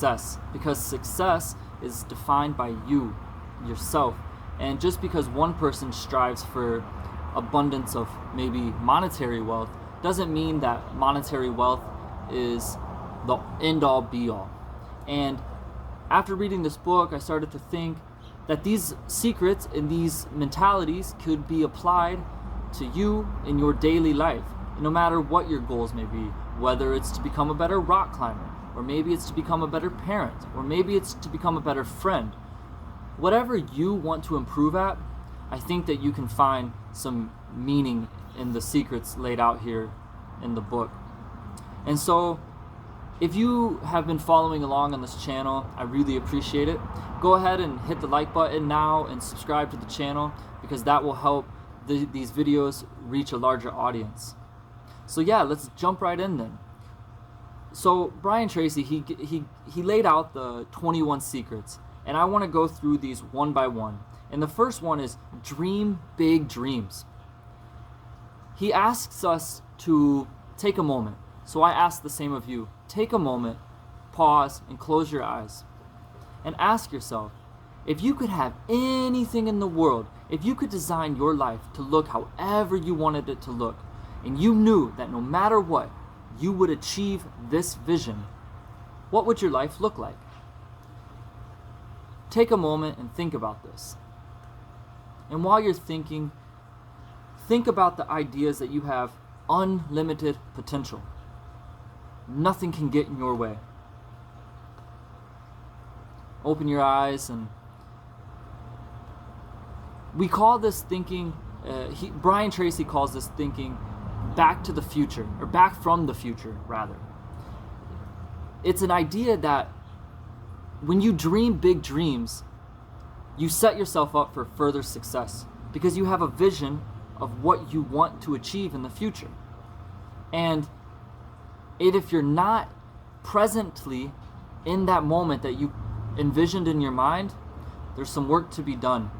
success, because success is defined by you, yourself. And just because one person strives for abundance of maybe monetary wealth doesn't mean that monetary wealth is the end-all be-all. And after reading this book, I started to think that these secrets and these mentalities could be applied to you in your daily life, no matter what your goals may be, whether it's to become a better rock climber, or maybe it's to become a better parent, or maybe it's to become a better friend. Whatever you want to improve at, I think that you can find some meaning in the secrets laid out here in the book. And so, if you have been following along on this channel, I really appreciate it. Go ahead and hit the like button now and subscribe to the channel, because that will help these videos reach a larger audience. So yeah, let's jump right in then. So Brian Tracy, he laid out the 21 secrets, and I want to go through these one by one. And the first one is dream big dreams. He asks us to take a moment. So I ask the same of you. Take a moment, pause, and close your eyes. And ask yourself, if you could have anything in the world, if you could design your life to look however you wanted it to look, and you knew that no matter what, you would achieve this vision, what would your life look like? Take a moment and think about this. And while you're thinking, think about the ideas that you have unlimited potential. Nothing can get in your way. Open your eyes, and we call this thinking, Brian Tracy calls this thinking back to the future, or back from the future, rather. It's an idea that when you dream big dreams, you set yourself up for further success, because you have a vision of what you want to achieve in the future. And if you're not presently in that moment that you envisioned in your mind, there's some work to be done.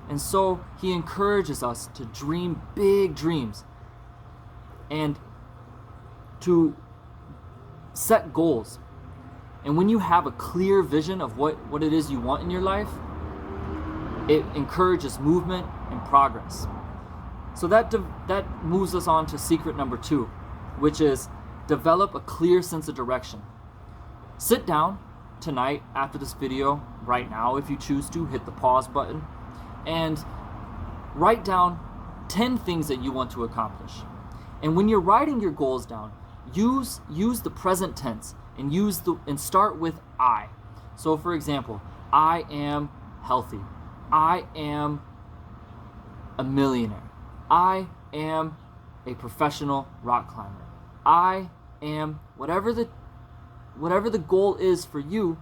And so he encourages us to dream big dreams and to set goals. And when you have a clear vision of what it is you want in your life, it encourages movement and progress. So that moves us on to secret number 2, which is develop a clear sense of direction. Sit down tonight after this video, right now if you choose to, hit the pause button, and write down 10 things that you want to accomplish. And when you're writing your goals down, use the present tense and start with I. So for example, I am healthy. I am a millionaire. I am a professional rock climber. I am whatever the goal is for you.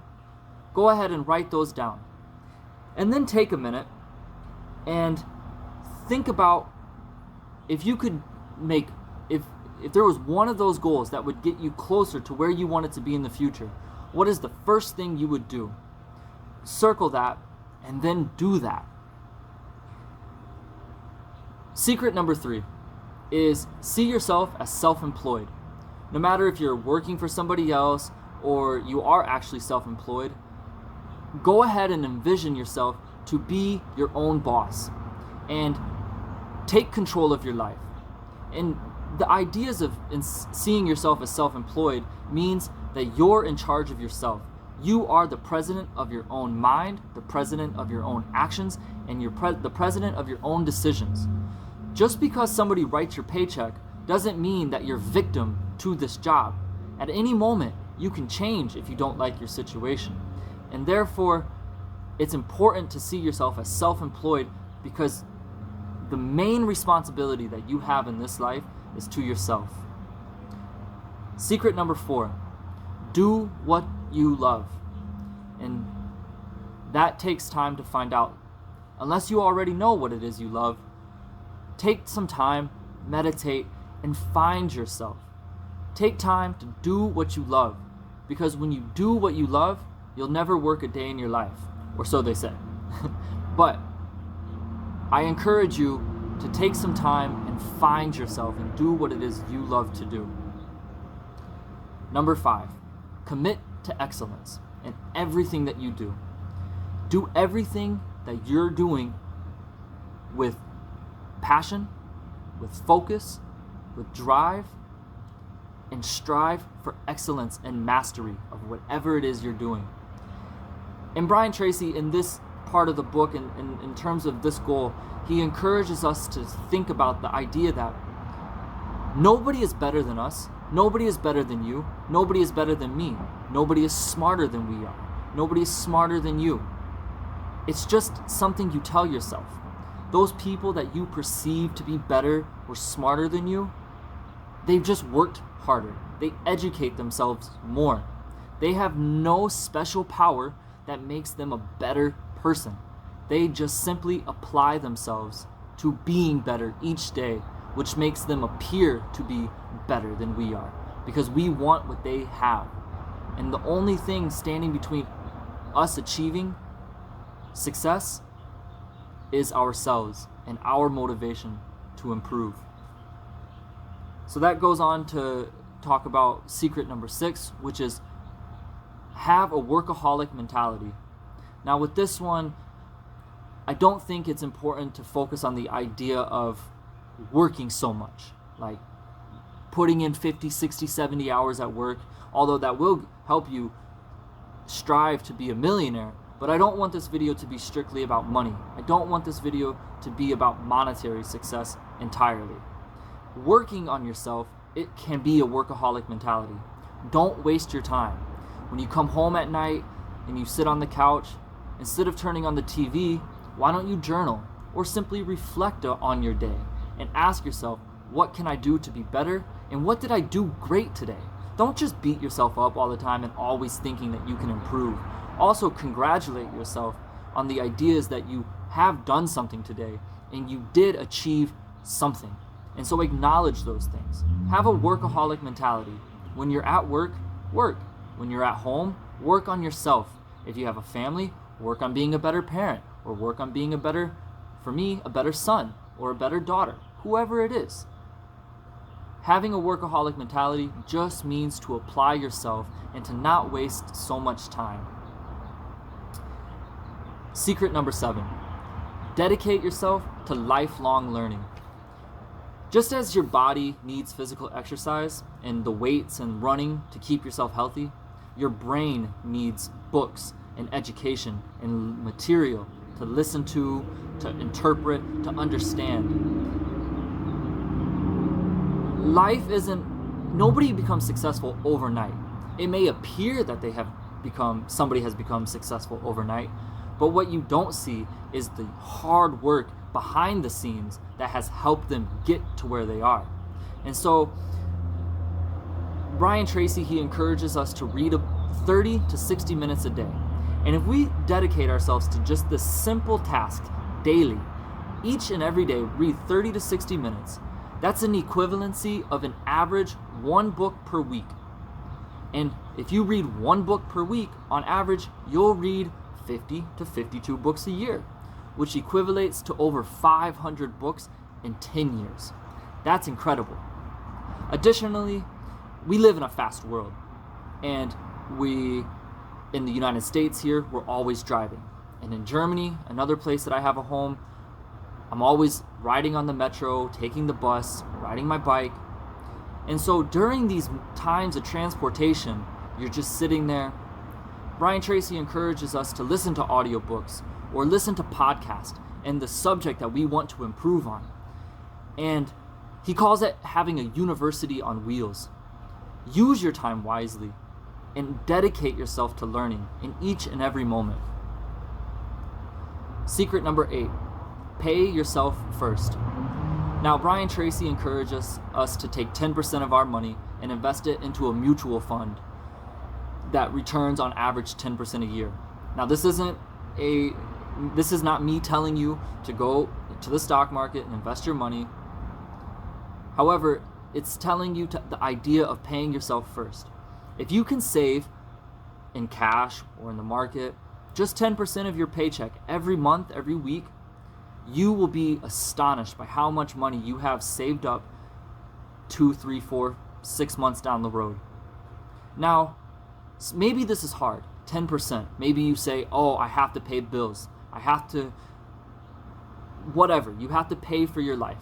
Go ahead and write those down. And then take a minute and think about if you could make, if there was one of those goals that would get you closer to where you want it to be in the future, what is the first thing you would do? Circle that and then do that. Secret number 3 is see yourself as self-employed. No matter if you're working for somebody else or you are actually self-employed, go ahead and envision yourself to be your own boss and take control of your life. And the ideas of seeing yourself as self-employed means that you're in charge of yourself. You are the president of your own mind, the president of your own actions, and the president of your own decisions. Just because somebody writes your paycheck doesn't mean that you're victim to this job. At any moment, you can change if you don't like your situation. And therefore, it's important to see yourself as self-employed, because the main responsibility that you have in this life is to yourself. Secret number 4, do what you love. And that takes time to find out. Unless you already know what it is you love, take some time, meditate, and find yourself. Take time to do what you love, because when you do what you love, you'll never work a day in your life, or so they say. But I encourage you to take some time and find yourself and do what it is you love to do. Number 5, commit to excellence. in everything that you do. Do everything that you're doing with passion, with focus, with drive, and strive for excellence and mastery of whatever it is you're doing. And Brian Tracy, in this part of the book, in terms of this goal, he encourages us to think about the idea that nobody is better than us, nobody is better than you, nobody is better than me, nobody is smarter than we are, nobody is smarter than you. It's just something you tell yourself. Those people that you perceive to be better or smarter than you, they've just worked harder. They educate themselves more. They have no special power that makes them a better person. They just simply apply themselves to being better each day, which makes them appear to be better than we are, because we want what they have. And the only thing standing between us achieving success is ourselves and our motivation to improve. So that goes on to talk about secret number 6, which is have a workaholic mentality. Now with this one, I don't think it's important to focus on the idea of working so much, like putting in 50, 60, 70 hours at work, although that will help you strive to be a millionaire. But I don't want this video to be strictly about money. I don't want this video to be about monetary success entirely. Working on yourself, it can be a workaholic mentality. Don't waste your time. When you come home at night and you sit on the couch, instead of turning on the TV, why don't you journal or simply reflect on your day and ask yourself, what can I do to be better? And what did I do great today? Don't just beat yourself up all the time and always thinking that you can improve. Also congratulate yourself on the ideas that you have done something today and you did achieve something. And so acknowledge those things. Have a workaholic mentality. When you're at work, work. When you're at home, work on yourself. If you have a family, work on being a better parent, or work on being a better son or a better daughter, whoever it is. Having a workaholic mentality just means to apply yourself and to not waste so much time. Secret number 7, dedicate yourself to lifelong learning. Just as your body needs physical exercise and the weights and running to keep yourself healthy, your brain needs books and education and material to listen to interpret, to understand. Nobody becomes successful overnight. It may appear that somebody has become successful overnight, but what you don't see is the hard work behind the scenes that has helped them get to where they are. And so Brian Tracy, he encourages us to read 30 to 60 minutes a day. And if we dedicate ourselves to just this simple task daily, each and every day, read 30 to 60 minutes, that's an equivalency of an average 1 book per week. And if you read 1 book per week, on average, you'll read 50 to 52 books a year, which equivalates to over 500 books in 10 years. That's incredible. Additionally, we live in a fast world, and in the United States here, we're always driving. And in Germany, another place that I have a home, I'm always riding on the metro, taking the bus, riding my bike. And so during these times of transportation, you're just sitting there. Brian Tracy encourages us to listen to audiobooks or listen to podcasts and the subject that we want to improve on. And he calls it having a university on wheels. Use your time wisely and dedicate yourself to learning in each and every moment. Secret number 8, pay yourself first. Now, Brian Tracy encourages us to take 10% of our money and invest it into a mutual fund that returns on average 10% a year. Now, this is not me telling you to go to the stock market and invest your money. However, it's telling you the idea of paying yourself first. If you can save in cash or in the market just 10% of your paycheck every month, every week, you will be astonished by how much money you have saved up 2, 3, 4, 6 months down the road. Now, maybe this is hard. 10%. Maybe you say, oh, I have to pay bills. I have to, whatever. You have to pay for your life.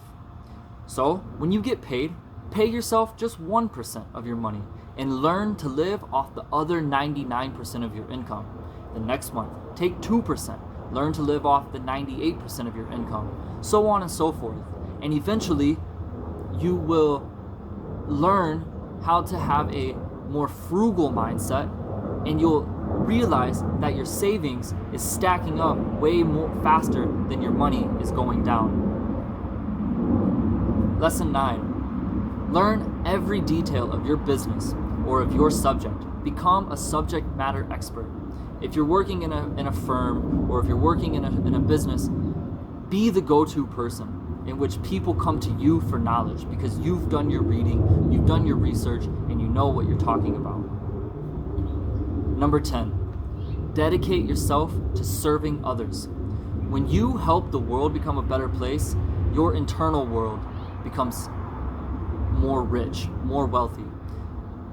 So when you get paid, pay yourself just 1% of your money and learn to live off the other 99% of your income. The next month, take 2%. Learn to live off the 98% of your income. So on and so forth. And eventually, you will learn how to have a more frugal mindset, and you'll realize that your savings is stacking up way more faster than your money is going down. Lesson 9. Learn every detail of your business or of your subject. Become a subject matter expert. If you're working in a firm, or if you're working in a business, be the go-to person in which people come to you for knowledge because you've done your reading, you've done your research, and you know what you're talking about. Number 10, dedicate yourself to serving others. When you help the world become a better place, your internal world becomes more rich, more wealthy.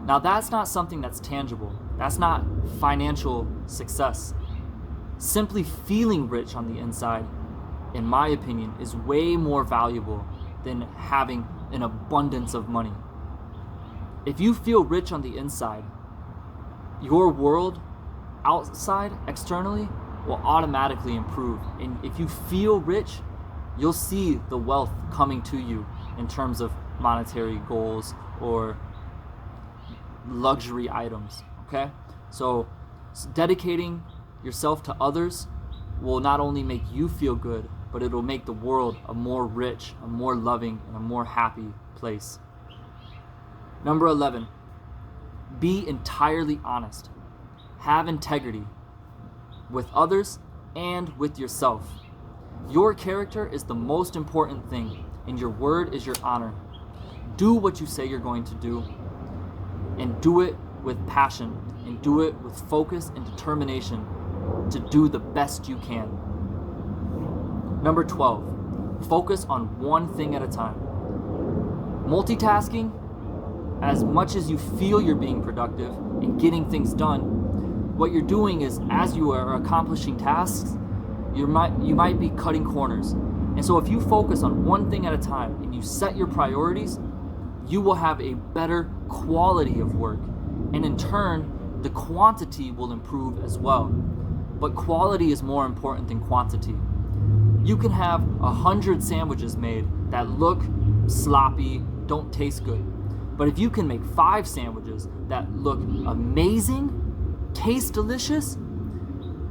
Now that's not something that's tangible. That's not financial success. Simply feeling rich on the inside, in my opinion, is way more valuable than having an abundance of money. If you feel rich on the inside, your world outside, externally, will automatically improve. And if you feel rich, you'll see the wealth coming to you in terms of monetary goals or luxury items, okay? So dedicating yourself to others will not only make you feel good, but it'll make the world a more rich, a more loving, and a more happy place. Number 11, be entirely honest. Have integrity with others and with yourself. Your character is the most important thing, and your word is your honor. Do what you say you're going to do, and do it with passion, and do it with focus and determination to do the best you can. Number 12, focus on one thing at a time. Multitasking, as much as you feel you're being productive and getting things done, what you're doing is, as you are accomplishing tasks, you might be cutting corners. And so if you focus on one thing at a time and you set your priorities, you will have a better quality of work. And in turn, the quantity will improve as well. But quality is more important than quantity. You can have 100 sandwiches made that look sloppy, don't taste good. But if you can make 5 sandwiches that look amazing, taste delicious,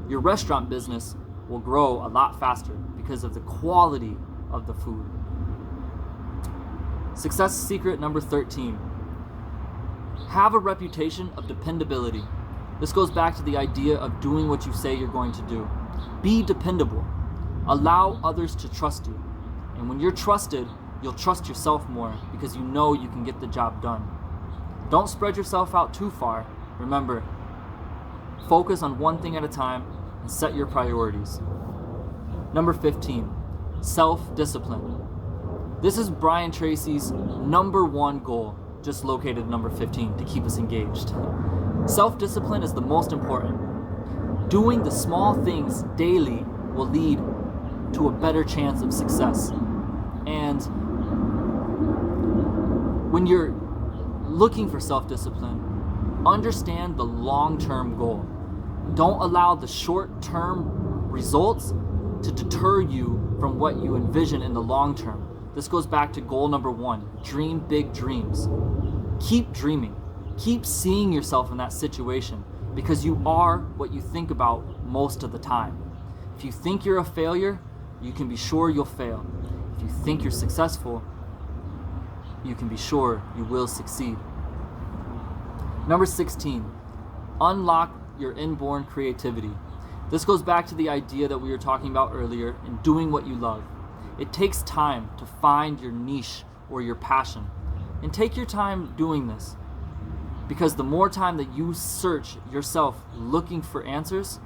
your restaurant business will grow a lot faster because of the quality of the food. Success secret number 13. Have a reputation of dependability. This goes back to the idea of doing what you say you're going to do. Be dependable. Allow others to trust you. And when you're trusted, you'll trust yourself more because you know you can get the job done. Don't spread yourself out too far. Remember, focus on one thing at a time and set your priorities. Number 15, self-discipline. This is Brian Tracy's number 1 goal, just located number 15 to keep us engaged. Self-discipline is the most important. Doing the small things daily will lead to a better chance of success. And when you're looking for self-discipline, understand the long-term goal. Don't allow the short-term results to deter you from what you envision in the long term. This goes back to goal number 1, dream big dreams. Keep dreaming. Keep seeing yourself in that situation because you are what you think about most of the time. If you think you're a failure, you can be sure you'll fail. If you think you're successful, you can be sure you will succeed. Number 16, unlock your inborn creativity. This goes back to the idea that we were talking about earlier in doing what you love. It takes time to find your niche or your passion. And take your time doing this, because the more time that you search yourself looking for answers,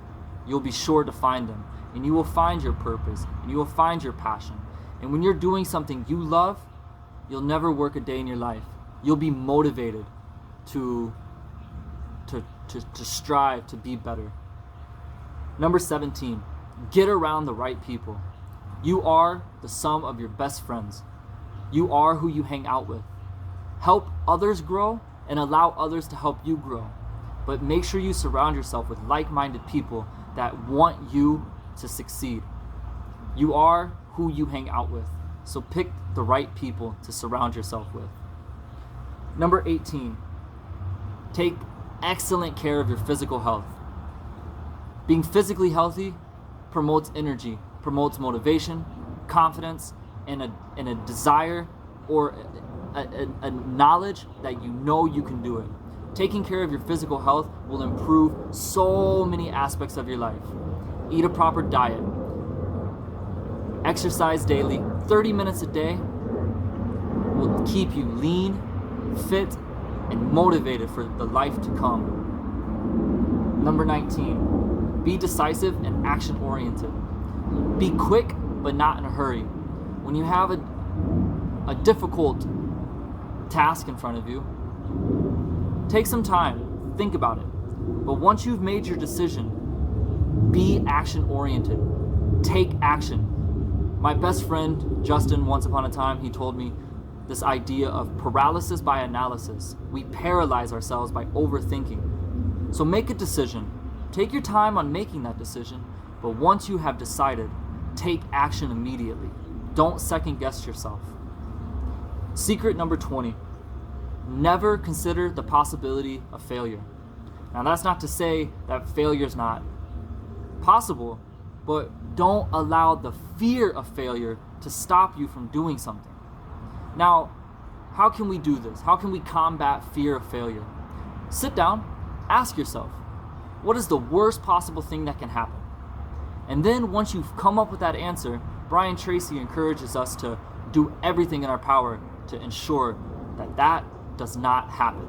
you'll be sure to find them. And you will find your purpose, and you will find your passion. And when you're doing something you love, you'll never work a day in your life. You'll be motivated to to strive to be better. Number 17, get around the right people. You are the sum of your best friends. You are who you hang out with. Help others grow and allow others to help you grow. But make sure you surround yourself with like-minded people that want you to succeed. You are who you hang out with. So pick the right people to surround yourself with. Number 18, take excellent care of your physical health. Being physically healthy promotes energy, promotes motivation, confidence, and a desire or a knowledge that you know you can do it. Taking care of your physical health will improve so many aspects of your life. Eat a proper diet. Exercise daily. 30 minutes a day will keep you lean, fit, and motivated for the life to come. Number 19, be decisive and action-oriented. Be quick, but not in a hurry. When you have a difficult task in front of you, take some time, think about it. But once you've made your decision, be action-oriented. Take action. My best friend, Justin, once upon a time, he told me this idea of paralysis by analysis. We paralyze ourselves by overthinking. So make a decision. Take your time on making that decision, but once you have decided, take action immediately. Don't second guess yourself. Secret number 20, never consider the possibility of failure. Now that's not to say that failure is not possible, but don't allow the fear of failure to stop you from doing something. Now, how can we do this? How can we combat fear of failure? Sit down, ask yourself, what is the worst possible thing that can happen? And then once you've come up with that answer, Brian Tracy encourages us to do everything in our power to ensure that that does not happen.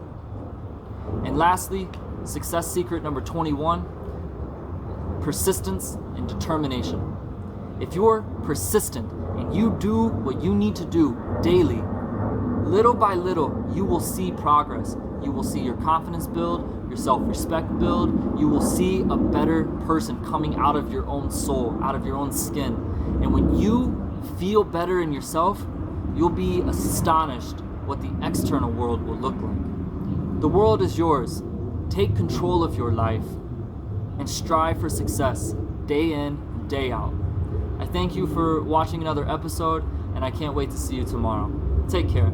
And lastly, success secret number 21, persistence and determination. If you're persistent and you do what you need to do daily, little by little, you will see progress. You will see your confidence build, your self-respect build. You will see a better person coming out of your own soul, out of your own skin. And when you feel better in yourself, you'll be astonished what the external world will look like. The world is yours. Take control of your life and strive for success day in and day out. I thank you for watching another episode, and I can't wait to see you tomorrow. Take care.